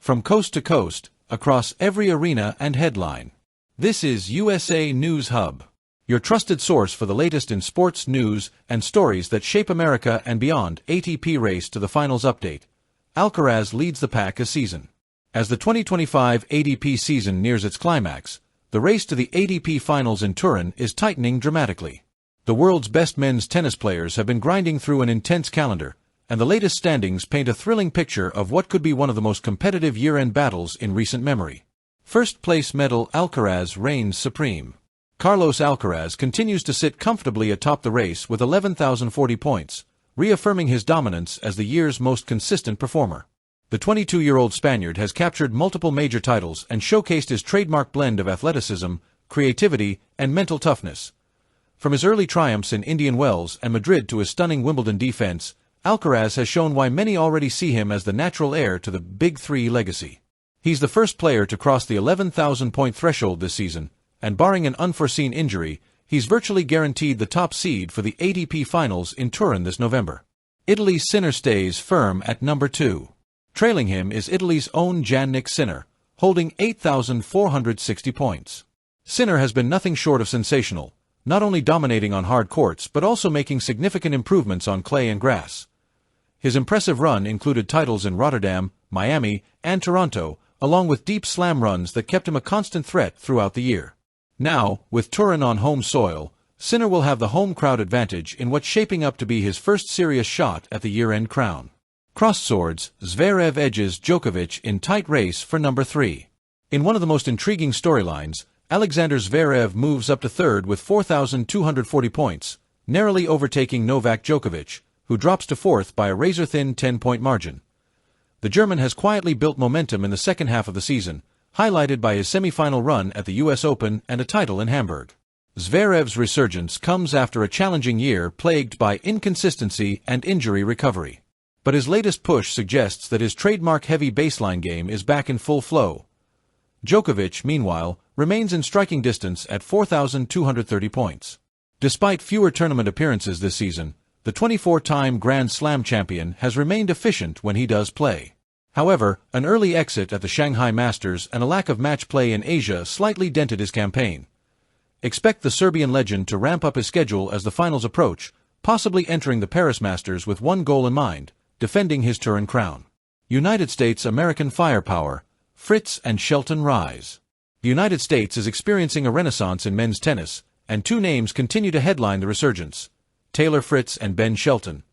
From coast to coast, across every arena and headline. This is USA News Hub, your trusted source for the latest in sports news and stories that shape America and beyond. ATP race to the finals update. Alcaraz leads the pack this season. As the 2025 ATP season nears its climax, the race to the ATP finals in Turin is tightening dramatically. The world's best men's tennis players have been grinding through an intense calendar, and the latest standings paint a thrilling picture of what could be one of the most competitive year-end battles in recent memory. First-place medal Alcaraz reigns supreme. Carlos Alcaraz continues to sit comfortably atop the race with 11,040 points, reaffirming his dominance as the year's most consistent performer. The 22-year-old Spaniard has captured multiple major titles and showcased his trademark blend of athleticism, creativity, and mental toughness. From his early triumphs in Indian Wells and Madrid to his stunning Wimbledon defense, Alcaraz has shown why many already see him as the natural heir to the Big Three legacy. He's the first player to cross the 11,000-point threshold this season, and barring an unforeseen injury, he's virtually guaranteed the top seed for the ATP Finals in Turin this November. Italy's Sinner stays firm at number 2. Trailing him is Italy's own Jannik Sinner, holding 8,460 points. Sinner has been nothing short of sensational, not only dominating on hard courts but also making significant improvements on clay and grass. His impressive run included titles in Rotterdam, Miami, and Toronto, along with deep slam runs that kept him a constant threat throughout the year. Now, with Turin on home soil, Sinner will have the home crowd advantage in what's shaping up to be his first serious shot at the year-end crown. Crossed swords, Zverev edges Djokovic in tight race for number 3. In one of the most intriguing storylines, Alexander Zverev moves up to third with 4,240 points, narrowly overtaking Novak Djokovic, who drops to fourth by a razor-thin 10-point margin. The German has quietly built momentum in the second half of the season, highlighted by his semi-final run at the US Open and a title in Hamburg. Zverev's resurgence comes after a challenging year plagued by inconsistency and injury recovery. But his latest push suggests that his trademark heavy baseline game is back in full flow. Djokovic, meanwhile, remains in striking distance at 4,230 points. Despite fewer tournament appearances this season, the 24-time Grand Slam champion has remained efficient when he does play. However, an early exit at the Shanghai Masters and a lack of match play in Asia slightly dented his campaign. Expect the Serbian legend to ramp up his schedule as the finals approach, possibly entering the Paris Masters with one goal in mind: defending his Turin crown. United States American firepower, Fritz and Shelton rise. The United States is experiencing a renaissance in men's tennis, and two names continue to headline the resurgence: Taylor Fritz and Ben Shelton.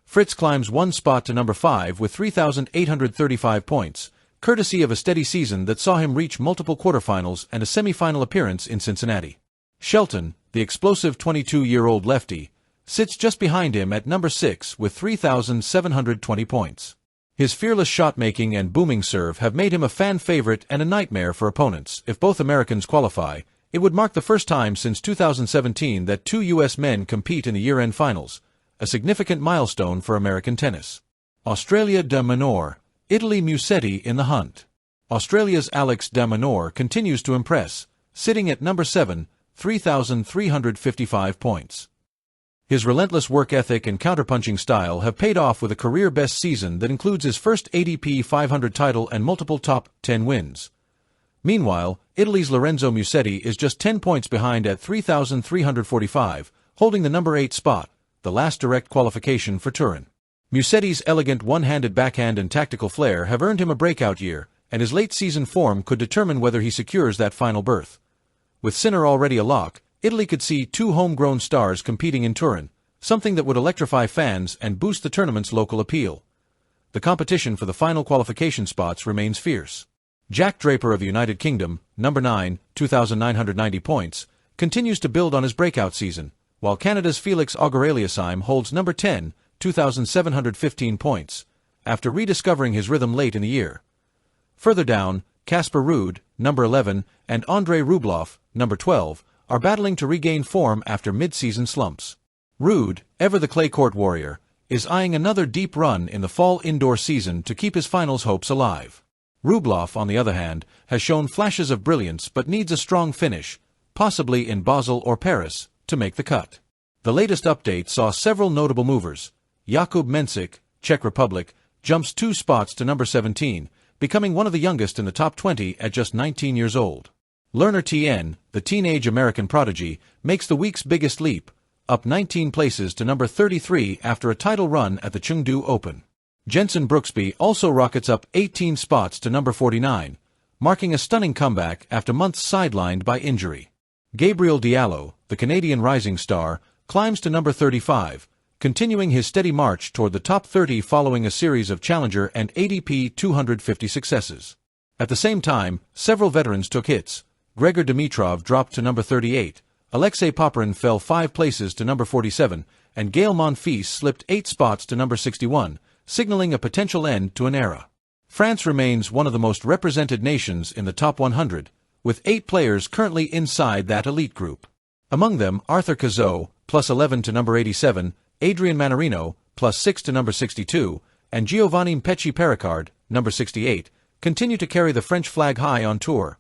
Fritz climbs one spot to number 5 with 3,835 points, courtesy of a steady season that saw him reach multiple quarterfinals and a semi-final appearance in Cincinnati. Shelton, the explosive 22-year-old lefty, sits just behind him at number 6 with 3,720 points. His fearless shot-making and booming serve have made him a fan favorite and a nightmare for opponents. If both Americans qualify, it would mark the first time since 2017 that two U.S. men compete in the year-end finals, a significant milestone for American tennis. Australia de Minaur, Italy Musetti in the hunt. Australia's Alex de Minaur continues to impress, sitting at number 7, 3,355 points. His relentless work ethic and counterpunching style have paid off with a career-best season that includes his first ATP 500 title and multiple top 10 wins. Meanwhile, Italy's Lorenzo Musetti is just 10 points behind at 3,345, holding the number 8 spot, the last direct qualification for Turin. Musetti's elegant one-handed backhand and tactical flair have earned him a breakout year, and his late-season form could determine whether he secures that final berth. With Sinner already a lock, Italy could see two homegrown stars competing in Turin, something that would electrify fans and boost the tournament's local appeal. The competition for the final qualification spots remains fierce. Jack Draper of the United Kingdom, number 9, 2,990 points, continues to build on his breakout season, while Canada's Felix Auger-Aliassime holds number 10, 2,715 points, after rediscovering his rhythm late in the year. Further down, Casper Ruud, number 11, and Andrei Rublev, number 12, are battling to regain form after mid-season slumps. Ruud, ever the clay court warrior, is eyeing another deep run in the fall indoor season to keep his finals hopes alive. Rublev, on the other hand, has shown flashes of brilliance but needs a strong finish, possibly in Basel or Paris, to make the cut. The latest update saw several notable movers. Jakub Mensik, Czech Republic, jumps 2 spots to number 17, becoming one of the youngest in the top 20 at just 19 years old. Learner Tien, the teenage American prodigy, makes the week's biggest leap, up 19 places to number 33 after a title run at the Chengdu Open. Jenson Brooksby also rockets up 18 spots to number 49, marking a stunning comeback after months sidelined by injury. Gabriel Diallo, the Canadian rising star, climbs to number 35, continuing his steady march toward the top 30 following a series of Challenger and ATP 250 successes. At the same time, several veterans took hits. Gregor Dimitrov dropped to number 38, Alexei Popyrin fell 5 places to number 47, and Gael Monfils slipped 8 spots to number 61, signaling a potential end to an era. France remains one of the most represented nations in the top 100, with 8 players currently inside that elite group. Among them, Arthur Cazot, plus 11 to number 87, Adrian Manarino, plus 6 to number 62, and Giovanni Mpetshi-Perricard, number 68, continue to carry the French flag high on tour.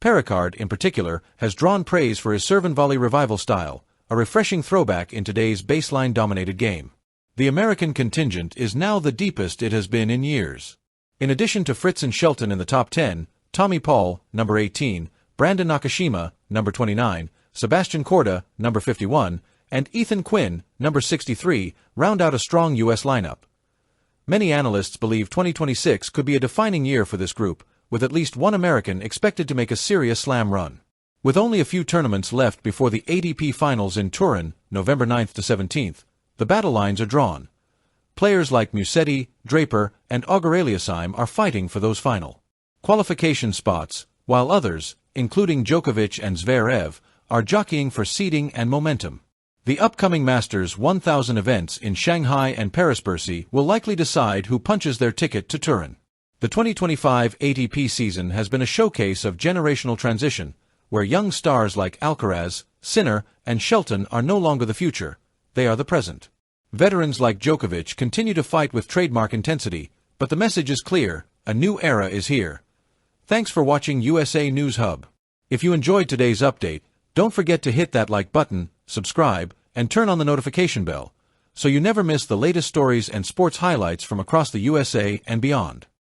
Perricard, in particular, has drawn praise for his serve and volley revival style, a refreshing throwback in today's baseline-dominated game. The American contingent is now the deepest it has been in years. In addition to Fritz and Shelton in the top 10, Tommy Paul, number 18, Brandon Nakashima, number 29, Sebastian Korda, number 51, and Ethan Quinn, number 63, round out a strong U.S. lineup. Many analysts believe 2026 could be a defining year for this group, with at least one American expected to make a serious slam run. With only a few tournaments left before the ATP Finals in Turin, November 9th to 17th, the battle lines are drawn. Players like Musetti, Draper, and Auger-Aliassime are fighting for those final qualification spots, while others, including Djokovic and Zverev, are jockeying for seeding and momentum. The upcoming Masters 1000 events in Shanghai and Paris-Bercy will likely decide who punches their ticket to Turin. The 2025 ATP season has been a showcase of generational transition, where young stars like Alcaraz, Sinner, and Shelton are no longer the future, they are the present. Veterans like Djokovic continue to fight with trademark intensity, but the message is clear, a new era is here. Thanks for watching USA News Hub. If you enjoyed today's update, don't forget to hit that like button, subscribe, and turn on the notification bell, so you never miss the latest stories and sports highlights from across the USA and beyond.